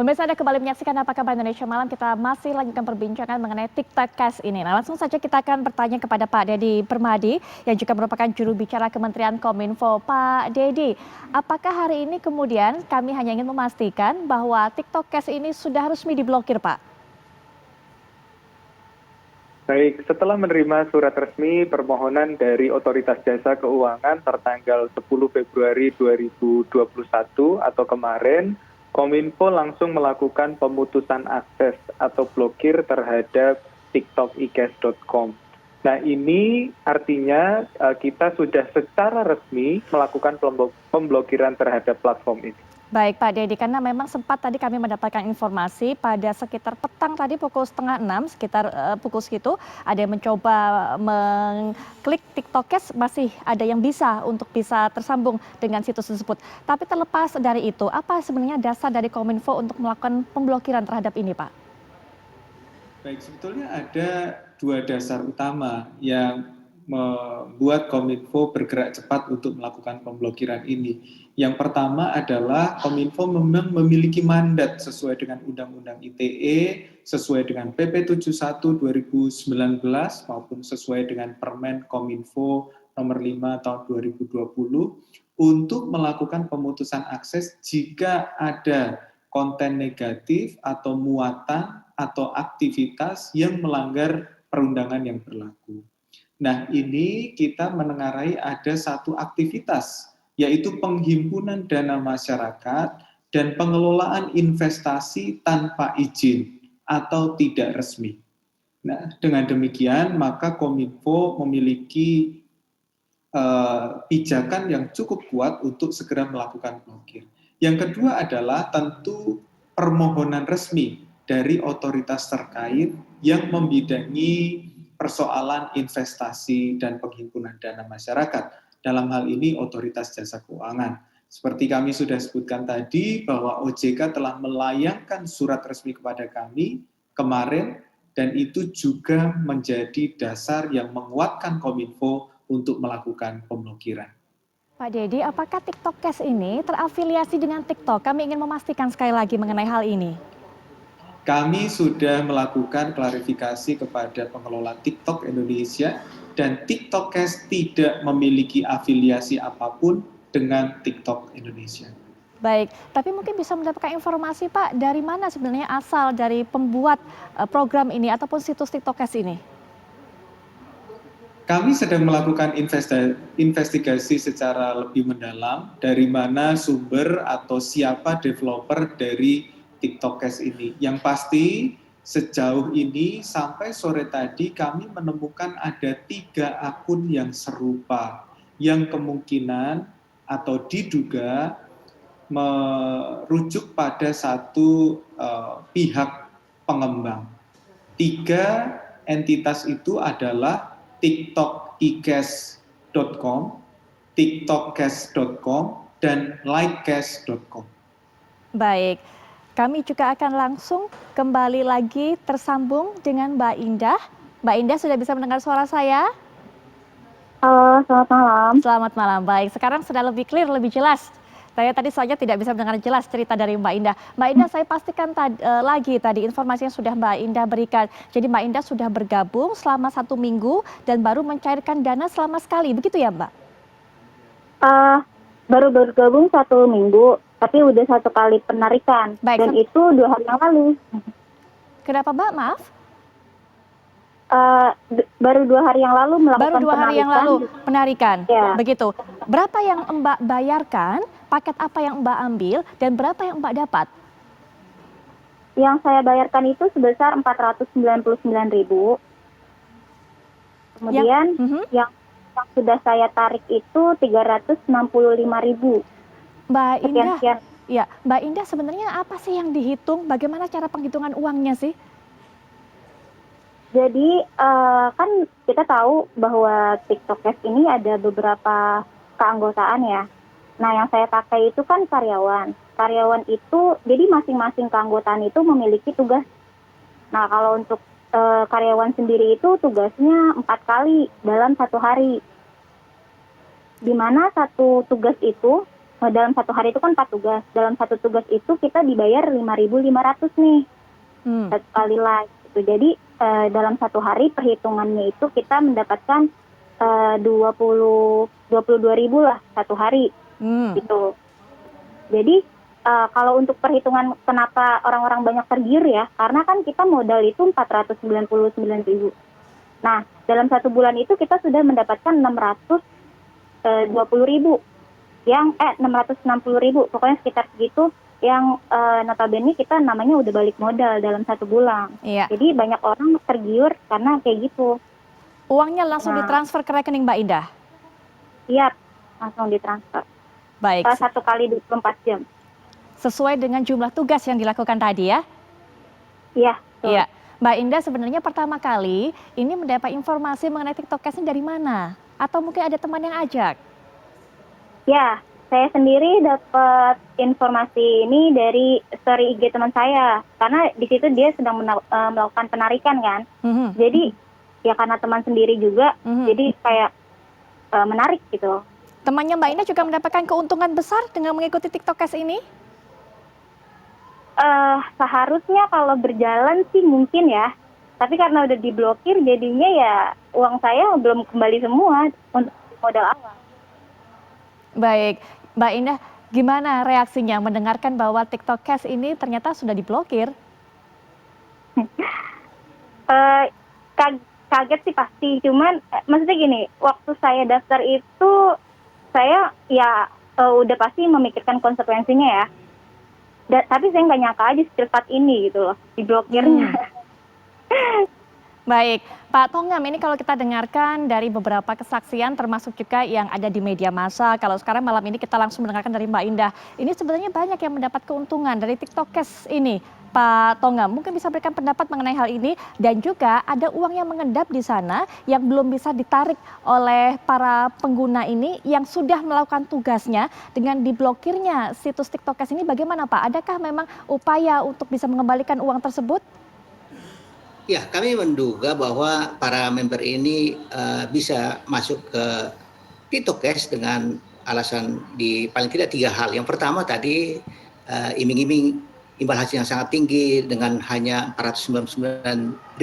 Pemirsa Anda kembali menyaksikan Apa Kabar Indonesia Malam. Kita masih lanjutkan perbincangan mengenai TikTok Cash ini. Nah, langsung saja kita akan bertanya kepada Pak Dedi Permadi yang juga merupakan juru bicara Kementerian Kominfo. Pak Dedi, apakah hari ini kemudian kami hanya ingin memastikan bahwa TikTok Cash ini sudah resmi diblokir, Pak? Baik, setelah menerima surat resmi permohonan dari Otoritas Jasa Keuangan tertanggal 10 Februari 2021 atau kemarin, Kominfo langsung melakukan pemutusan akses atau blokir terhadap tiktokicast.com. Nah, ini artinya kita sudah secara resmi melakukan pemblokiran terhadap platform ini. Baik Pak Dedi, karena memang sempat tadi kami mendapatkan informasi pada sekitar petang tadi pukul 5:30, sekitar pukul segitu, ada yang mencoba mengklik TikTok Cash, masih ada yang bisa untuk bisa tersambung dengan situs tersebut. Tapi terlepas dari itu, apa sebenarnya dasar dari Kominfo untuk melakukan pemblokiran terhadap ini, Pak? Baik, sebetulnya ada dua dasar utama yang membuat Kominfo bergerak cepat untuk melakukan pemblokiran ini. Yang pertama adalah Kominfo memang memiliki mandat sesuai dengan Undang-Undang ITE, sesuai dengan PP 71 2019 maupun sesuai dengan Permen Kominfo nomor 5 tahun 2020 untuk melakukan pemutusan akses jika ada konten negatif atau muatan atau aktivitas yang melanggar perundangan yang berlaku. Nah, ini kita menengarai ada satu aktivitas, yaitu penghimpunan dana masyarakat dan pengelolaan investasi tanpa izin atau tidak resmi. Nah, dengan demikian maka Kominfo memiliki pijakan yang cukup kuat untuk segera melakukan blokir. Yang kedua adalah tentu permohonan resmi dari otoritas terkait yang membidangi persoalan investasi dan penghimpunan dana masyarakat. Dalam hal ini Otoritas Jasa Keuangan. Seperti kami sudah sebutkan tadi bahwa OJK telah melayangkan surat resmi kepada kami kemarin dan itu juga menjadi dasar yang menguatkan Kominfo untuk melakukan pemblokiran. Pak Dedi, apakah TikTok Cash ini terafiliasi dengan TikTok? Kami ingin memastikan sekali lagi mengenai hal ini. Kami sudah melakukan klarifikasi kepada pengelola TikTok Indonesia dan TikTok Cash tidak memiliki afiliasi apapun dengan TikTok Indonesia. Baik, tapi mungkin bisa mendapatkan informasi Pak, dari mana sebenarnya asal dari pembuat program ini ataupun situs TikTok Cash ini? Kami sedang melakukan investigasi secara lebih mendalam dari mana sumber atau siapa developer dari TikTok Cash ini. Yang pasti sejauh ini sampai sore tadi kami menemukan ada 3 akun yang serupa yang kemungkinan atau diduga merujuk pada satu pihak pengembang. 3 entitas itu adalah tiktokicast.com, tiktokcash.com, dan lightcash.com. Baik. Kami juga akan langsung kembali lagi tersambung dengan Mbak Indah. Mbak Indah sudah bisa mendengar suara saya? Halo, selamat malam. Selamat malam, baik. Sekarang sudah lebih clear, lebih jelas. Saya tadi saja tidak bisa mendengar jelas cerita dari Mbak Indah. Mbak Indah, saya pastikan lagi tadi informasi yang sudah Mbak Indah berikan. Jadi Mbak Indah sudah bergabung selama 1 minggu dan baru mencairkan dana selama sekali, begitu ya Mbak? Baru bergabung 1 minggu. Tapi udah 1 kali penarikan. Baik, dan itu 2 hari yang lalu. Kenapa Mbak? Maaf? Baru 2 hari yang lalu melakukan penarikan. Baru 2 hari yang lalu penarikan, ya. Begitu. Berapa yang Mbak bayarkan, paket apa yang Mbak ambil, dan berapa yang Mbak dapat? Yang saya bayarkan itu sebesar 499.000. Kemudian yang sudah saya tarik itu 365.000. Mbak Indah, ya, Mbak Indah sebenarnya apa sih yang dihitung? Bagaimana cara penghitungan uangnya sih? Jadi kan kita tahu bahwa TikTok Cash ini ada beberapa keanggotaan ya. Nah yang saya pakai itu kan karyawan. Karyawan itu, jadi masing-masing keanggotaan itu memiliki tugas. Nah kalau untuk karyawan sendiri itu tugasnya 4 kali dalam 1 hari. Di mana 1 tugas itu dalam satu hari itu kan 4 tugas. Dalam satu tugas itu kita dibayar 5.500 nih satu kali live. Gitu. Jadi dalam satu hari perhitungannya itu kita mendapatkan 22.000 lah satu hari gitu. Jadi kalau untuk perhitungan kenapa orang-orang banyak tergiur ya, karena kan kita modal itu 499.000. Nah, dalam satu bulan itu kita sudah mendapatkan 620.000, 660.000, pokoknya sekitar segitu yang notabene kita namanya udah balik modal dalam satu bulan. Iya. Jadi banyak orang tergiur karena kayak gitu. Uangnya langsung ditransfer ke rekening Mbak Indah? Iya, langsung ditransfer. Baik. 1 kali 24 jam. Sesuai dengan jumlah tugas yang dilakukan tadi ya? Iya. Iya. Mbak Indah sebenarnya pertama kali ini mendapat informasi mengenai TikTok Cash ini dari mana? Atau mungkin ada teman yang ajak? Ya, saya sendiri dapat informasi ini dari story IG teman saya. Karena di situ dia sedang melakukan penarikan kan. Jadi ya karena teman sendiri juga, jadi kayak menarik gitu. Temannya Mbak Indah juga mendapatkan keuntungan besar dengan mengikuti TikTok Cash ini? Seharusnya kalau berjalan sih mungkin ya. Tapi karena udah diblokir jadinya ya uang saya belum kembali semua untuk modal awal. Baik, Mbak Indah, gimana reaksinya mendengarkan bahwa TikTok Cash ini ternyata sudah diblokir? Kaget sih pasti, cuman maksudnya gini, waktu saya daftar itu saya ya udah pasti memikirkan konsekuensinya ya. Tapi saya nggak nyangka aja secepat ini gitu loh, diblokirnya. Baik, Pak Tongam, ini kalau kita dengarkan dari beberapa kesaksian termasuk juga yang ada di media massa, kalau sekarang malam ini kita langsung mendengarkan dari Mbak Indah, ini sebenarnya banyak yang mendapat keuntungan dari TikTok Cash ini. Pak Tongam, mungkin bisa berikan pendapat mengenai hal ini dan juga ada uang yang mengendap di sana yang belum bisa ditarik oleh para pengguna ini yang sudah melakukan tugasnya dengan diblokirnya situs TikTok Cash ini bagaimana Pak? Adakah memang upaya untuk bisa mengembalikan uang tersebut? Ya, kami menduga bahwa para member ini bisa masuk ke TikTok Cash dengan alasan di paling tidak 3 hal. Yang pertama tadi iming-iming imbal hasil yang sangat tinggi dengan hanya 499.000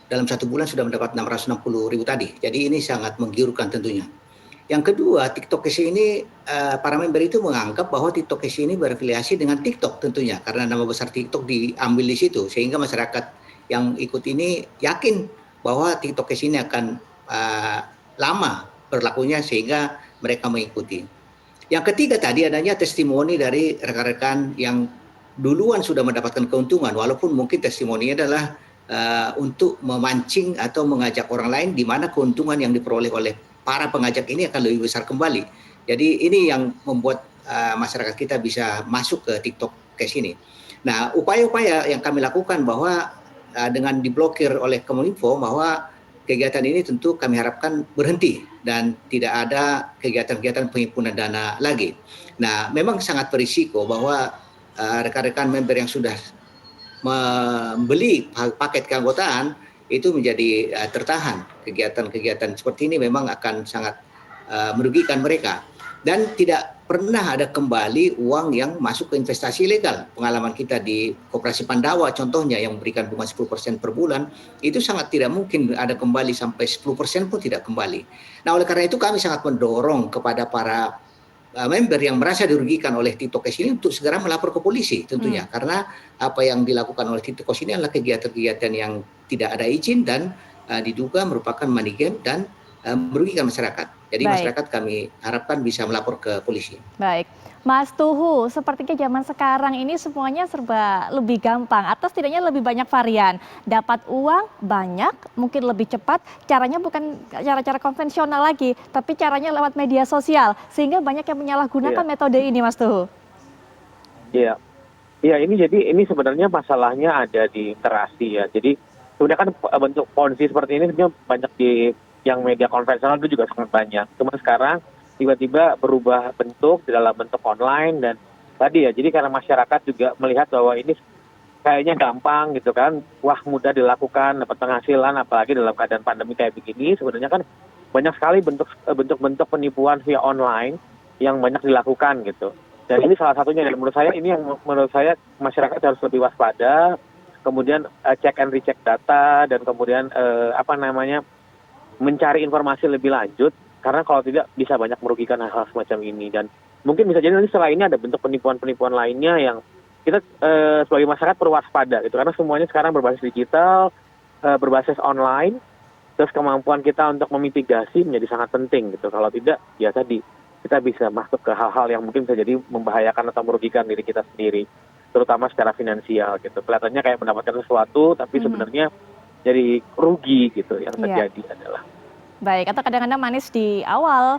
dalam satu bulan sudah mendapat 660.000 tadi. Jadi ini sangat menggiurkan tentunya. Yang kedua, TikTok Cash ini para member itu menganggap bahwa TikTok Cash ini berafiliasi dengan TikTok tentunya karena nama besar TikTok diambil di situ sehingga masyarakat yang ikut ini yakin bahwa TikTok Cash ini akan lama berlakunya sehingga mereka mengikuti. Yang ketiga tadi adanya testimoni dari rekan-rekan yang duluan sudah mendapatkan keuntungan walaupun mungkin testimoninya adalah untuk memancing atau mengajak orang lain di mana keuntungan yang diperoleh oleh para pengajak ini akan lebih besar kembali. Jadi ini yang membuat masyarakat kita bisa masuk ke TikTok Cash ini. Nah, upaya-upaya yang kami lakukan bahwa dengan diblokir oleh Kominfo bahwa kegiatan ini tentu kami harapkan berhenti dan tidak ada kegiatan-kegiatan penghimpunan dana lagi. Nah, memang sangat berisiko bahwa rekan-rekan member yang sudah membeli paket keanggotaan itu menjadi tertahan. Kegiatan-kegiatan seperti ini memang akan sangat merugikan mereka. Dan tidak pernah ada kembali uang yang masuk ke investasi ilegal. Pengalaman kita di Koperasi Pandawa contohnya yang memberikan bunga 10% per bulan, itu sangat tidak mungkin ada kembali sampai 10% pun tidak kembali. Nah, oleh karena itu kami sangat mendorong kepada para member yang merasa dirugikan oleh TikTok Cash ini untuk segera melapor ke polisi tentunya. Karena apa yang dilakukan oleh TikTok Cash ini adalah kegiatan-kegiatan yang tidak ada izin dan diduga merupakan money game dan merugikan masyarakat. Jadi masyarakat kami harapkan bisa melapor ke polisi. Baik, Mas Tuhu, sepertinya zaman sekarang ini semuanya serba lebih gampang atau setidaknya lebih banyak varian. Dapat uang banyak, mungkin lebih cepat, caranya bukan cara-cara konvensional lagi, tapi caranya lewat media sosial. Sehingga banyak yang menyalahgunakan metode ini, Mas Tuhu. Iya, ini sebenarnya masalahnya ada di interaksi ya. Jadi sebenarnya kan bentuk ponzi seperti ini sebenarnya banyak di yang media konvensional itu juga sangat banyak. Cuma sekarang tiba-tiba berubah bentuk di dalam bentuk online dan tadi ya, jadi karena masyarakat juga melihat bahwa ini kayaknya gampang gitu kan, wah mudah dilakukan, dapat penghasilan, apalagi dalam keadaan pandemi kayak begini, sebenarnya kan banyak sekali bentuk-bentuk penipuan via online yang banyak dilakukan gitu. Dan ini salah satunya, dan menurut saya ini yang menurut saya masyarakat harus lebih waspada, kemudian cek and recheck data, dan kemudian mencari informasi lebih lanjut, karena kalau tidak bisa banyak merugikan hal-hal semacam ini. Dan mungkin bisa jadi nanti setelah ini ada bentuk penipuan-penipuan lainnya yang kita sebagai masyarakat perlu waspada gitu, karena semuanya sekarang berbasis digital, berbasis online, terus kemampuan kita untuk memitigasi menjadi sangat penting gitu. Kalau tidak, ya tadi kita bisa masuk ke hal-hal yang mungkin bisa jadi membahayakan atau merugikan diri kita sendiri, terutama secara finansial gitu. Kelihatannya kayak mendapatkan sesuatu, tapi sebenarnya jadi rugi gitu yang terjadi adalah. Baik, atau kadang-kadang manis di awal,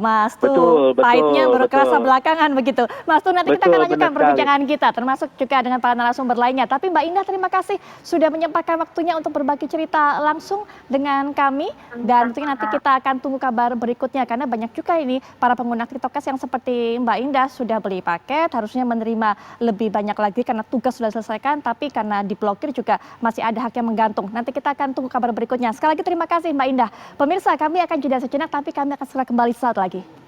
Mas Tuh, Betul, pahitnya baru kerasa betul. belakangan begitu. Mas Tuh, nanti kita Betul, akan lanjutkan benar sekali. perbincangan kita, termasuk juga dengan para narasumber lainnya. Tapi Mbak Indah, terima kasih sudah menyempatkan waktunya untuk berbagi cerita langsung dengan kami. Dan mungkin nanti kita akan tunggu kabar berikutnya, karena banyak juga ini para pengguna TikTokers yang seperti Mbak Indah sudah beli paket, harusnya menerima lebih banyak lagi karena tugas sudah diselesaikan, tapi karena diblokir juga masih ada hak yang menggantung. Nanti kita akan tunggu kabar berikutnya. Sekali lagi terima kasih Mbak Indah. Pemirsa, kami akan jeda sejenak, tapi kami akan segera kembali saat lagi.